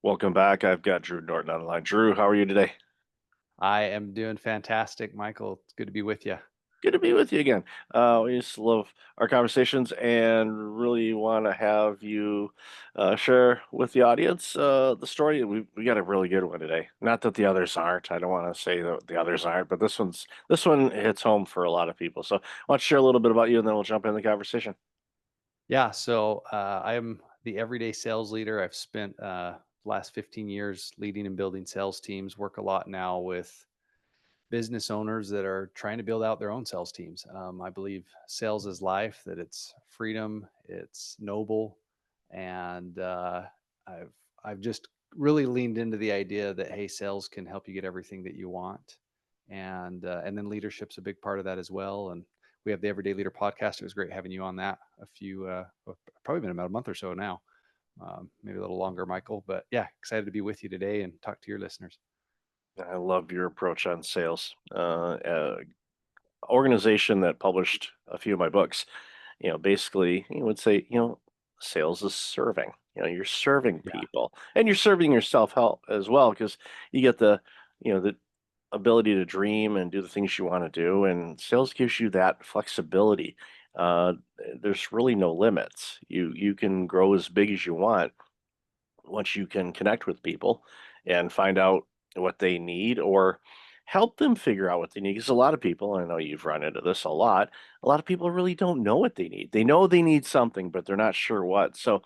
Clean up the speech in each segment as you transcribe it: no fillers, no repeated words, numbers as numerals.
Welcome back. I've got Drew Norton on the line. Drew, how are you today? I am doing fantastic, Michael. It's good to be with you. Good to be with you again. We just love our conversations and really want to have you share with the audience the story. We got a really good one today. Not that the others aren't. I don't want to say that the others aren't, but this one hits home for a lot of people. So why don't you share a little bit about you, and then we'll jump in the conversation. Yeah, so I am the everyday sales leader. I've spent the last 15 years leading and building sales teams. Work a lot now with business owners that are trying to build out their own sales teams. I believe sales is life; that it's freedom, it's noble, and I've I've just really leaned into the idea that hey, sales can help you get everything that you want, and then leadership's a big part of that as well. And we have the Everyday Leader podcast. It was great having you on that. Probably been about a month or so now, maybe a little longer, Michael. But yeah, excited to be with you today and talk to your listeners. I love your approach on sales. Organization that published a few of my books, basically you would say, sales is serving. You're serving Yeah, people and you're serving yourself help as well because you get the ability to dream and do the things you want to do, and sales gives you that flexibility. Uh, there's really no limits. You can grow as big as you want once you can connect with people and find out what they need or help them figure out what they need. Because a lot of people, I know you've run into this a lot of people really don't know what they need. They know they need something, but they're not sure what. So,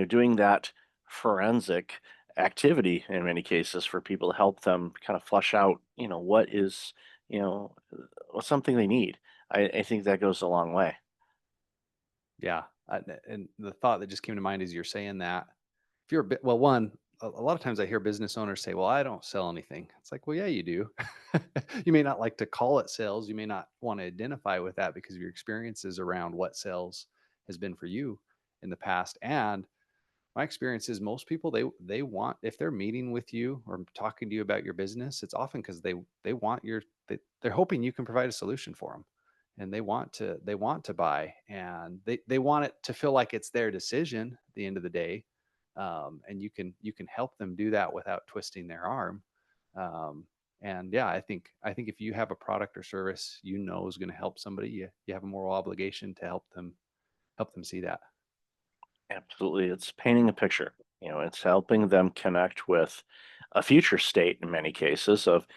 doing that forensic activity in many cases for people to help them kind of flush out, what is, what's something they need. I think that goes a long way. yeah. And the thought that just came to mind as you're saying that, if you're a bit, well, one, a lot of times I hear business owners say, well, I don't sell anything. It's like, well, yeah, you do. You may not like to call it sales. You may not want to identify with that because of your experiences around what sales has been for you in the past. And my experience is most people they want, if they're meeting with you or talking to you about your business, it's often because they want they're hoping you can provide a solution for them, and they want to buy, and they want it to feel like it's their decision at the end of the day. And you can help them do that without twisting their arm. um, and yeah, I think if you have a product or service is going to help somebody, you have a moral obligation to help them see that. Absolutely. It's painting a picture. It's helping them connect with a future state in many cases of,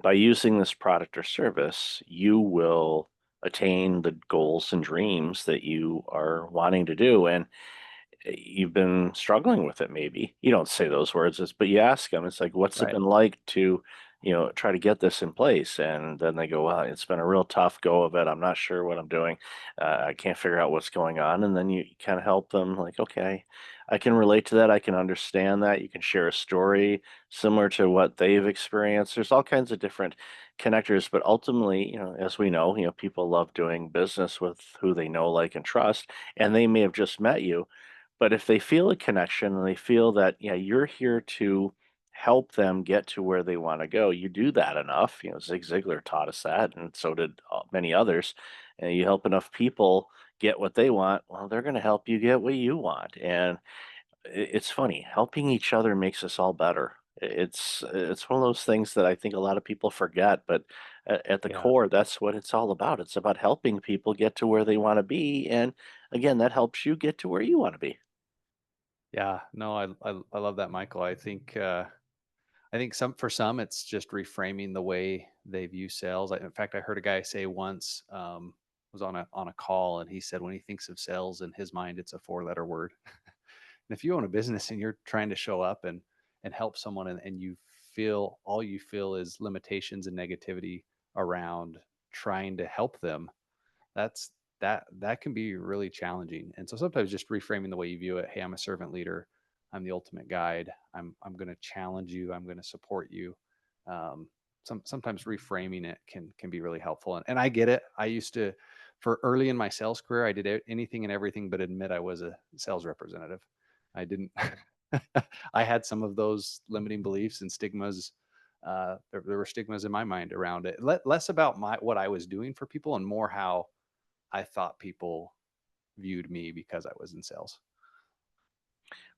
by using this product or service, you will attain the goals and dreams that you are wanting to do. And you've been struggling with it maybe. You don't say those words, but you ask them, it's like, what's it Right. been like to, try to get this in place? And then they go, well, it's been a real tough go of it. I'm not sure what I'm doing. I can't figure out what's going on. And then you kind of help them like, okay, I can relate to that. I can understand that. You can share a story similar to what they've experienced. There's all kinds of different connectors, but ultimately, as we know, people love doing business with who they know, like, and trust, and they may have just met you, but if they feel a connection and they feel that, yeah, you're here to help them get to where they want to go, you do that enough. Zig Ziglar taught us that, and so did many others. And you help enough people get what they want, well, they're going to help you get what you want. And it's funny, helping each other makes us all better. It's one of those things that I think a lot of people forget, but at the Yeah. core, that's what it's all about. It's about helping people get to where they want to be, and again, that helps you get to where you want to be. Yeah, no, I love that, Michael. I think some it's just reframing the way they view sales. In fact, I heard a guy say once, was on a call, and he said when he thinks of sales in his mind, it's a four-letter word. And if you own a business and you're trying to show up and help someone, and you feel all you feel is limitations and negativity around trying to help them, that's that can be really challenging. And so sometimes just reframing the way you view it, hey, I'm a servant leader, I'm the ultimate guide, I'm going to challenge you, I'm going to support you. Sometimes reframing it can be really helpful. And I get it. I used to, for early in my sales career, I did anything and everything but admit I was a sales representative. I didn't. I had some of those limiting beliefs and stigmas. There were stigmas in my mind around it. Less about what I was doing for people, and more how I thought people viewed me because I was in sales.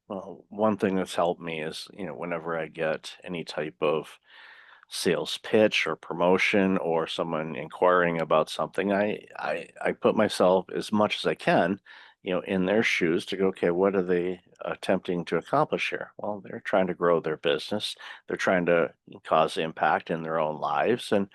Well, one thing that's helped me is, whenever I get any type of sales pitch or promotion or someone inquiring about something, I put myself as much as I can, in their shoes to go, okay, what are they attempting to accomplish here? Well, they're trying to grow their business. They're trying to cause impact in their own lives, and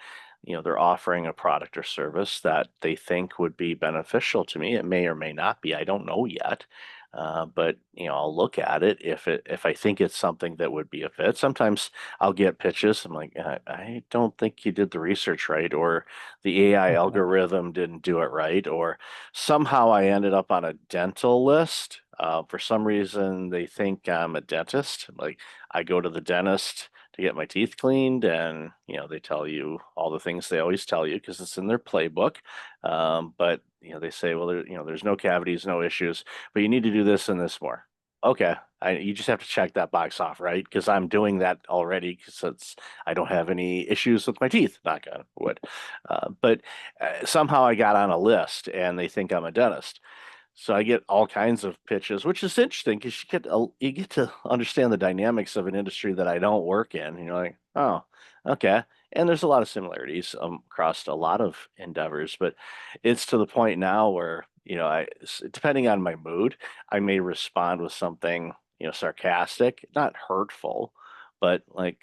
they're offering a product or service that they think would be beneficial to me. It may or may not be. I don't know yet. But I'll look at it if I think it's something that would be a fit. Sometimes I'll get pitches. I'm like, I don't think you did the research right, or the AI algorithm didn't do it right, or somehow I ended up on a dental list. For some reason, they think I'm a dentist. Like, I go to the dentist to get my teeth cleaned, and they tell you all the things they always tell you because it's in their playbook. But they say, well, there's no cavities, no issues, but you need to do this and this more. Okay, you just have to check that box off, right? Because I'm doing that already because I don't have any issues with my teeth, knock on wood. But somehow I got on a list and they think I'm a dentist. So I get all kinds of pitches, which is interesting because you get to understand the dynamics of an industry that I don't work in. And you're like, oh, okay. And there's a lot of similarities across a lot of endeavors, but it's to the point now where depending on my mood, I may respond with something sarcastic, not hurtful, but like,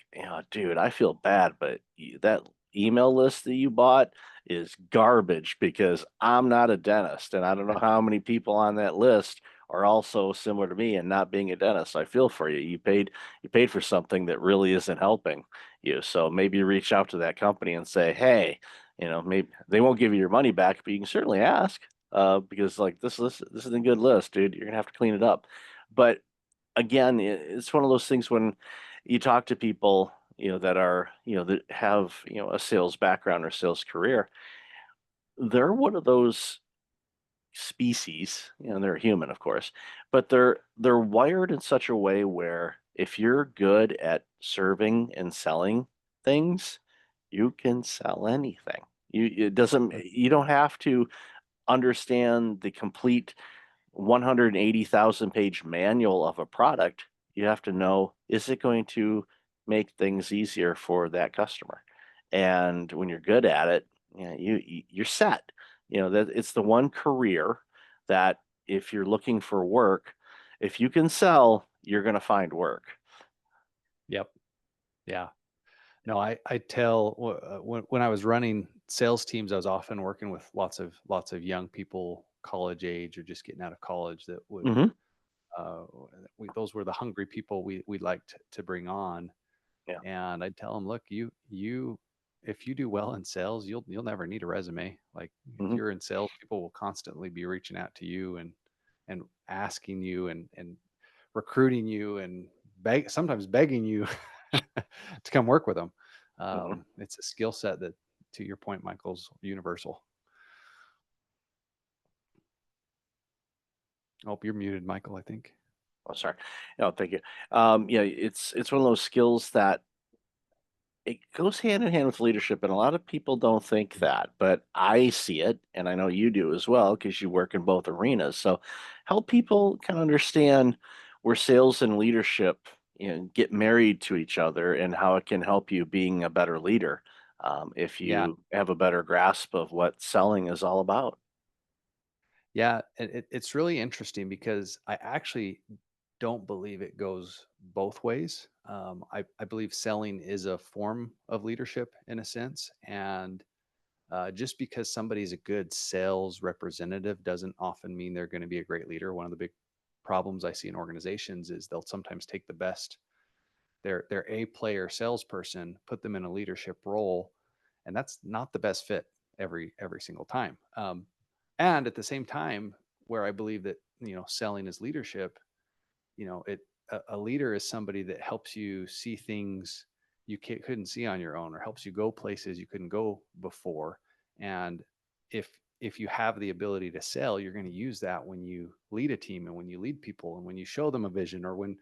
dude, I feel bad, but that email list that you bought is garbage because I'm not a dentist and I don't know how many people on that list are also similar to me and not being a dentist. I feel for you. You paid for something that really isn't helping you. So maybe reach out to that company and say, "Hey, maybe they won't give you your money back, but you can certainly ask because like this isn't a good list, dude. You're gonna have to clean it up." But again, it's one of those things when you talk to people, that have, a sales background or sales career, they're one of those species, they're human, of course, but they're wired in such a way where if you're good at serving and selling things, you can sell anything. You don't have to understand the complete 180,000 page manual of a product. You have to know, is it going to make things easier for that customer? And when you're good at it, you're set. That it's the one career that if you're looking for work, if you can sell, you're going to find work. Yep. Yeah. No, I tell when I was running sales teams, I was often working with lots of young people, college age or just getting out of college that would Hmm. uh, those were the hungry people we liked to bring on. Yeah. And I'd tell them, look, you if you do well in sales, you'll never need a resume. Like if Hmm. you're in sales, people will constantly be reaching out to you and asking you and recruiting you and sometimes begging you to come work with them. Hmm. It's a skill set that, to your point, Michael's universal. Oh, you're muted, Michael, I think. Oh, sorry. No, thank you. Yeah, it's one of those skills that it goes hand in hand with leadership, and a lot of people don't think that, but I see it, and I know you do as well because you work in both arenas. So help people kind of understand where sales and leadership, get married to each other and how it can help you being a better leader, if Yeah. you have a better grasp of what selling is all about. Yeah. It's really interesting because I actually don't believe it goes both ways. I believe selling is a form of leadership in a sense. And just because somebody's a good sales representative doesn't often mean they're going to be a great leader. One of the big problems I see in organizations is they'll sometimes take the best, their A player salesperson, put them in a leadership role, and that's not the best fit every single time. And at the same time, where I believe that selling is leadership, a leader is somebody that helps you see things you couldn't see on your own, or helps you go places you couldn't go before. And if you have the ability to sell, you're going to use that when you lead a team and when you lead people and when you show them a vision, or when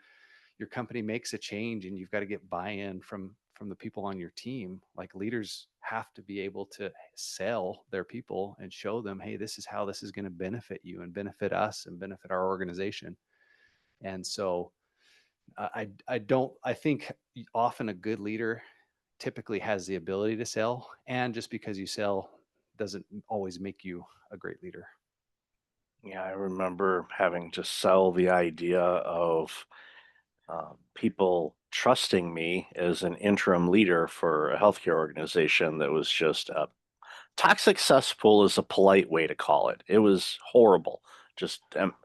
your company makes a change and you've got to get buy-in from the people on your team. Like, leaders have to be able to sell their people and show them, hey, this is how this is going to benefit you and benefit us and benefit our organization. And so I don't I think often a good leader typically has the ability to sell, and just because you sell doesn't always make you a great leader. Yeah, I remember having to sell the idea of people trusting me as an interim leader for a healthcare organization that was just a toxic cesspool is a polite way to call it. It was horrible. Just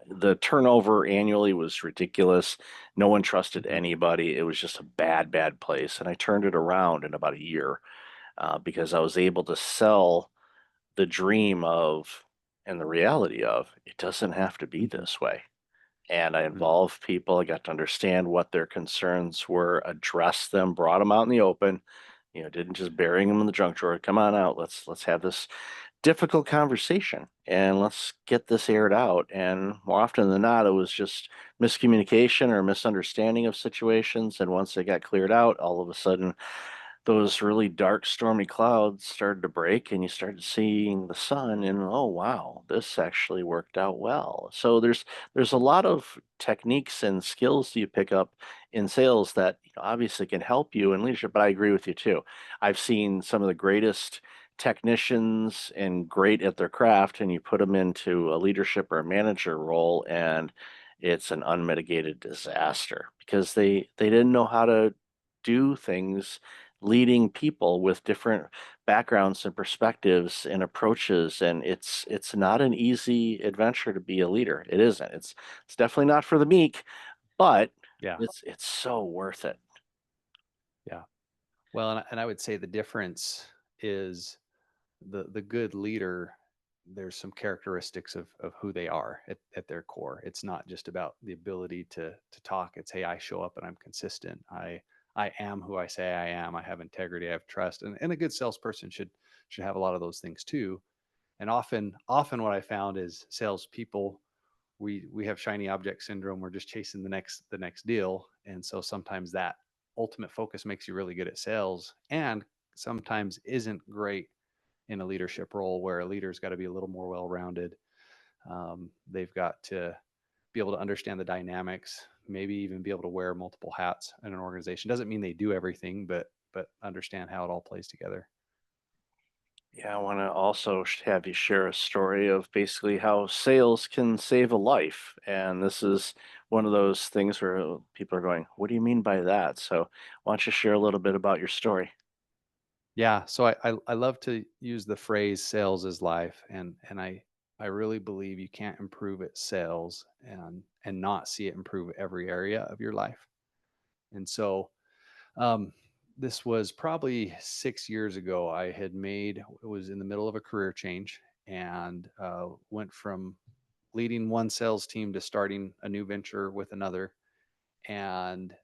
the turnover annually was ridiculous. No one trusted Mhm, anybody. It was just a bad, bad place. And I turned it around in about a year because I was able to sell the dream of and the reality of it doesn't have to be mhm, this way. And I mhm, involved people. I got to understand what their concerns were, address them, brought them out in the open. Didn't just burying them in the junk drawer. Come on out. Let's have this difficult conversation and let's get this aired out. And more often than not, it was just miscommunication or misunderstanding of situations. And once they got cleared out, all of a sudden those really dark, stormy clouds started to break and you started seeing the sun and oh wow, this actually worked out well. So there's a lot of techniques and skills that you pick up in sales that obviously can help you in leadership, but I agree with you too. I've seen some of the greatest technicians and great at their craft and you put them into a leadership or a manager role and it's an unmitigated disaster because they didn't know how to do things leading people with different backgrounds and perspectives and approaches and it's not an easy adventure to be a leader. It isn't. It's definitely not for the meek, but yeah, it's so worth it. yeah. Well, and I would say the difference is the good leader. There's some characteristics of who they are at their core. It's not just about the ability to talk. It's, hey, I show up and I'm consistent. I am who I say I am. I have integrity. I have trust. And a good salesperson should have a lot of those things too. And often what I found is salespeople, we have shiny object syndrome. We're just chasing the next deal. And so sometimes that ultimate focus makes you really good at sales, and sometimes isn't great in a leadership role, where a leader's got to be a little more well-rounded. They've got to be able to understand the dynamics, maybe even be able to wear multiple hats in an organization. Doesn't mean they do everything, but understand how it all plays together. Yeah, I want to also have you share a story of basically how sales can save a life. And this is one of those things where people are going, what do you mean by that? So why don't you share a little bit about your story? Yeah, so I love to use the phrase "sales is life," and I really believe you can't improve at sales and not see it improve every area of your life. And so, um, this was probably 6 years ago. I had made it was in the middle of a career change, and went from leading one sales team to starting a new venture with another. And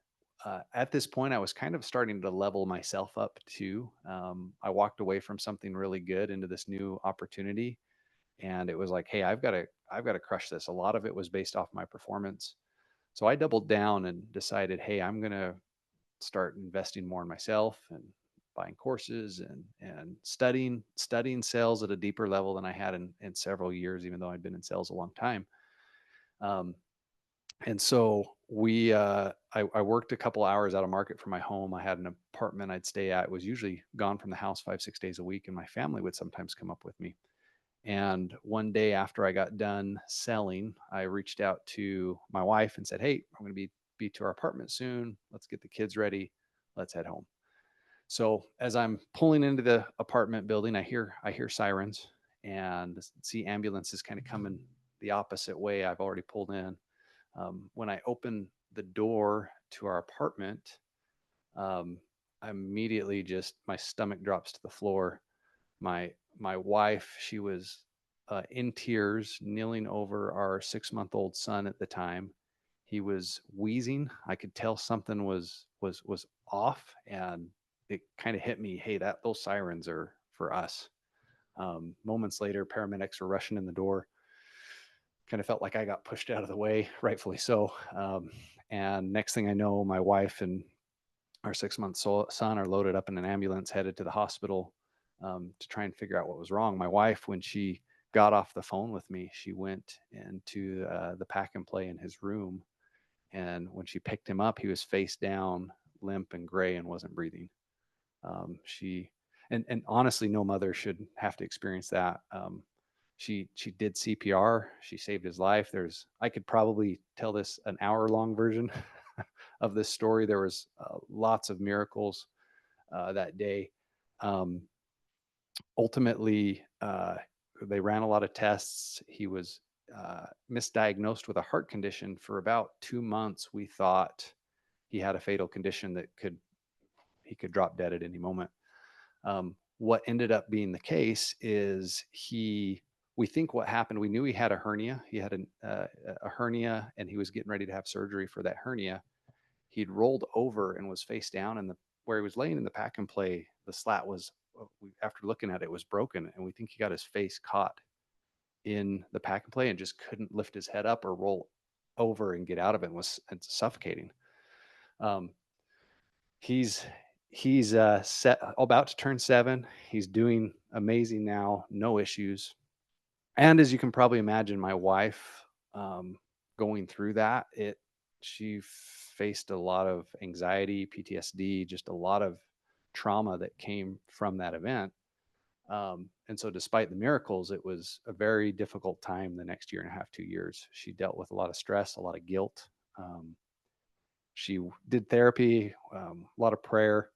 at this point, I was kind of starting to level myself up too. I walked away from something really good into this new opportunity, and it was like, hey, I've got to crush this. A lot of it was based off my performance, so I doubled down and decided, hey, I'm gonna start investing more in myself and buying courses and studying sales at a deeper level than I had in several years, even though I'd been in sales a long time. Um, and so I worked a couple hours out of market from my home. I had an apartment I'd stay at. Was usually gone from the house 5, 6 days a week, and my family would sometimes come up with me. And one day after I got done selling, I reached out to my wife and said, "Hey, I'm going to be to our apartment soon. Let's get the kids ready. Let's head home." So as I'm pulling into the apartment building, I hear sirens and see ambulances kind of coming the opposite way I've already pulled in. When I open the door to our apartment, um, I immediately just my stomach drops to the floor. My wife, she was in tears, kneeling over our 6-month-old son at the time. He was wheezing. I could tell something was off, and it kind of hit me. Hey, those sirens are for us. Moments later, paramedics were rushing in the door. Kind of felt like I got pushed out of the way, rightfully so. And next thing I know, my wife and our 6-month son are loaded up in an ambulance, headed to the hospital, to try and figure out what was wrong. My wife, when she got off the phone with me, she went into the pack and play in his room and when she picked him up, he was face down, limp and gray, and wasn't breathing. She and honestly, no mother should have to experience that. She did CPR. She saved his life. There's I could probably tell this an hour long version of this story. There was lots of miracles that day. Um, Ultimately, they ran a lot of tests. He was misdiagnosed with a heart condition for about 2 months. We thought he had a fatal condition that could he could drop dead at any moment. What ended up being the case is we think what happened, we knew he had a hernia. He had a hernia and he was getting ready to have surgery for that hernia. He'd rolled over and was face down, and where he was laying in the pack and play, the slat was, after looking at it, was broken. And we think he got his face caught in the pack and play and just couldn't lift his head up or roll over and get out of it and was suffocating. Um, He's set about to turn 7. He's doing amazing now, no issues. And as you can probably imagine, my wife, going through that, she faced a lot of anxiety, PTSD, just a lot of trauma that came from that event. And so despite the miracles, it was a very difficult time the next year and a half, 2 years. She dealt with a lot of stress, a lot of guilt. She did therapy, a lot of prayer,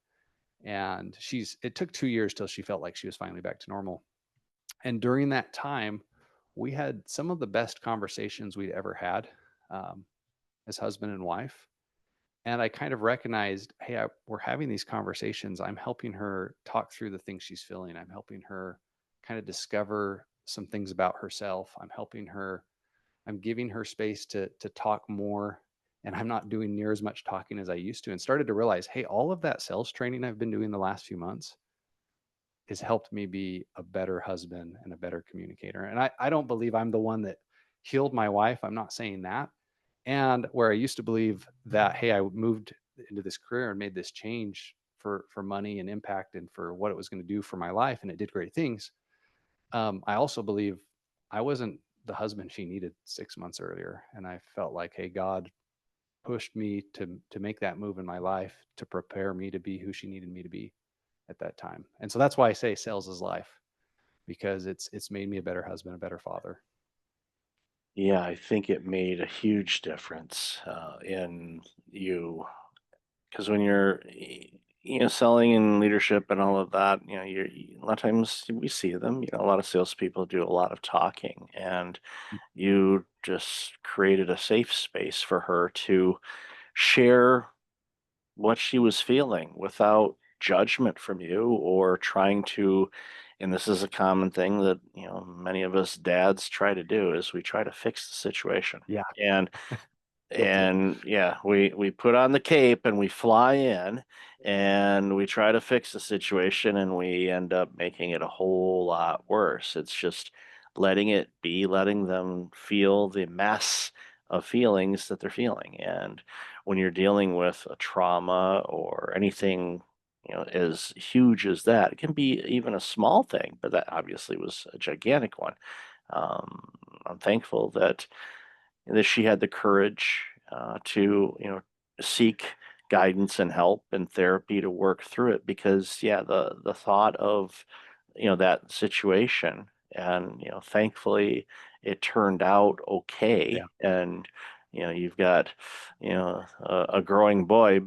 and it took 2 years till she felt like she was finally back to normal. And during that time, we had some of the best conversations we'd ever had, um, as husband and wife. And I kind of recognized, hey, we're having these conversations. I'm helping her talk through the things she's feeling. I'm helping her kind of discover some things about herself. I'm giving her space to talk more, and I'm not doing near as much talking as I used to, and started to realize, hey, all of that sales training I've been doing the last few months has helped me be a better husband and a better communicator. And I don't believe I'm the one that healed my wife. I'm not saying that. And where I used to believe that, hey, I moved into this career and made this change for money and impact and for what it was going to do for my life, and it did great things. I also believe I wasn't the husband she needed 6 months earlier, and I felt like, hey, God pushed me to make that move in my life to prepare me to be who she needed me to be at that time. And so that's why I say sales is life, because it's made me a better husband, a better father. Yeah, I think it made a huge difference in you because when you're selling and leadership and all of that, a lot of times we see them. A lot of salespeople do a lot of talking, and you just created a safe space for her to share what she was feeling without judgment from you or trying to. And this is a common thing that many of us dads try to do, is we try to fix the situation. Yeah, and guilty. and yeah, we put on the cape and we fly in and we try to fix the situation, and we end up making it a whole lot worse. It's just letting it be, letting them feel the mess of feelings that they're feeling. And when you're dealing with a trauma or anything, as huge as that, it can be even a small thing, but that obviously was a gigantic one. Um, I'm thankful that she had the courage to seek guidance and help and therapy to work through it, because yeah, the thought of that situation, and thankfully it turned out Yeah, okay. And you've got a growing boy.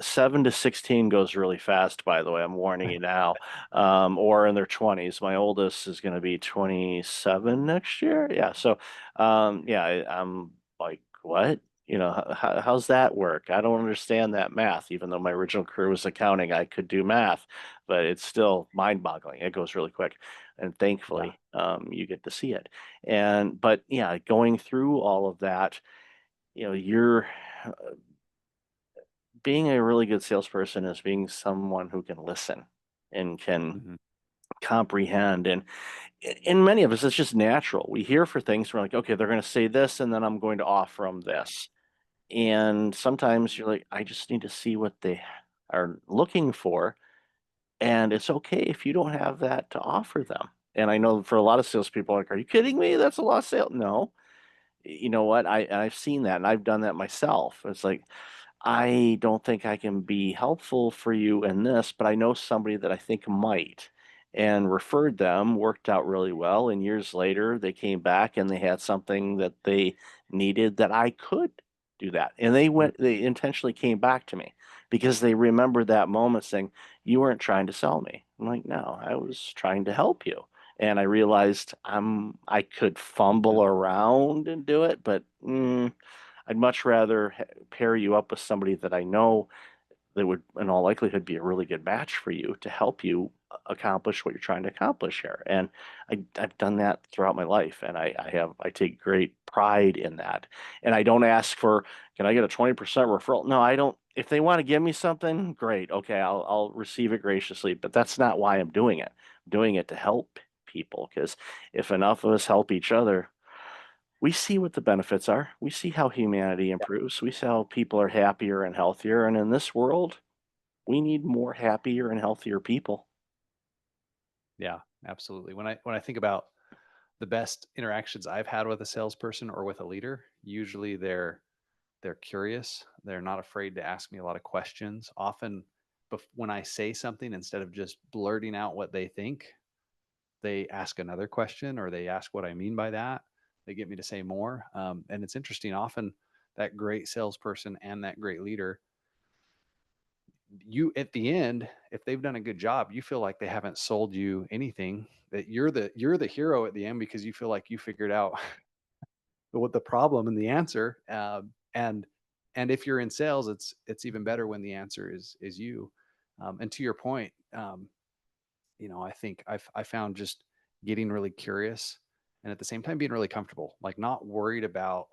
7 to 16 goes really fast, by the way, I'm warning you now. Or in their 20s. My oldest is going to be 27 next year. Yeah, so yeah, I'm like, what? How's that work? I don't understand that math. Even though my original career was accounting, I could do math, but it's still mind-boggling. It goes really quick, and yeah. thankfully, you get to see it. But yeah, going through all of that, you're being a really good salesperson is being someone who can listen and can Mhm. comprehend. And in many of us, it's just natural. We hear for things, we're like, okay, they're going to say this, and then I'm going to offer them this. And sometimes you're like, I just need to see what they are looking for. And it's okay if you don't have that to offer them. And I know for a lot of salespeople, like, are you kidding me? That's a lost sale. No, You know what? I've seen that and I've done that myself. It's like, I don't think I can be helpful for you in this, but I know somebody that I think might, and referred them, worked out really well. And years later, they came back and they had something that they needed that I could do that. And Mm, they intentionally came back to me because they remembered that moment saying, "You weren't trying to sell me." I'm like, "No, I was trying to help you." And I realized I could fumble mhm. around and do it, but I'd much rather pair you up with somebody that I know that would, in all likelihood, be a really good match for you to help you accomplish what you're trying to accomplish here. And I've done that throughout my life, and I take great pride in that. And I don't ask for, can I get a 20% referral? No, I don't. If they want to give me something, great. Okay, I'll receive it graciously. But that's not why I'm doing it. I'm doing it to help people because if enough of us help each other, we see what the benefits are. We see how humanity Yeah, improves. We see how people are happier and healthier. And in this world, we need more happier and healthier people. yeah, absolutely. When I think about the best interactions I've had with a salesperson or with a leader, usually they're curious. They're not afraid to ask me a lot of questions. Often, when I say something, instead of just blurting out what they think, they ask another question or they ask what I mean by that. They get me to say more. And it's interesting. Often, that great salesperson and that great leader, you at the end, if they've done a good job, you feel like they haven't sold you anything. That you're the hero at the end because you feel like you figured out what the problem and the answer. And if you're in sales, it's even better when the answer is you. And to your point, I think I found just getting really curious and at the same time being really comfortable, like not worried about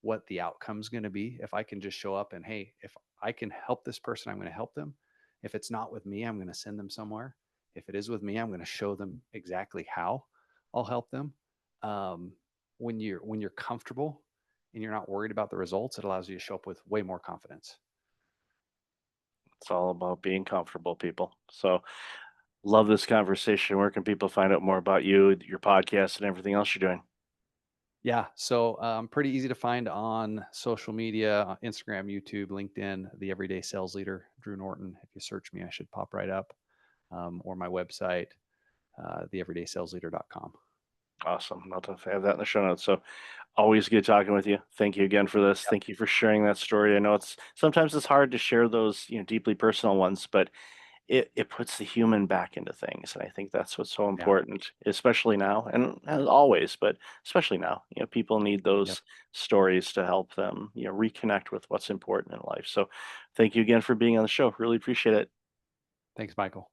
what the outcome's going to be. If I can just show up and, hey, if I can help this person, I'm going to help them. If it's not with me, I'm going to send them somewhere. If it is with me, I'm going to show them exactly how I'll help them. Um, when you're comfortable and you're not worried about the results, it allows you to show up with way more confidence. It's all about being comfortable, people. So, love this conversation. Where can people find out more about you, your podcast, and everything else you're doing? Yeah. So pretty easy to find on social media, Instagram, YouTube, LinkedIn, the Everyday Sales Leader, Drew Norton. If you search me, I should pop right up. Or my website, theeverydaysalesleader.com. Awesome. I'll definitely have that in the show notes. So, always good talking with you. Thank you again for this. Yep. Thank you for sharing that story. I know it's sometimes it's hard to share those, deeply personal ones, but it puts the human back into things, and I think that's what's so Yeah. important, especially now, and as always, but especially now. People need Yep. those stories to help them, reconnect with what's important in life. So, thank you again for being on the show. Really appreciate it. Thanks, Michael.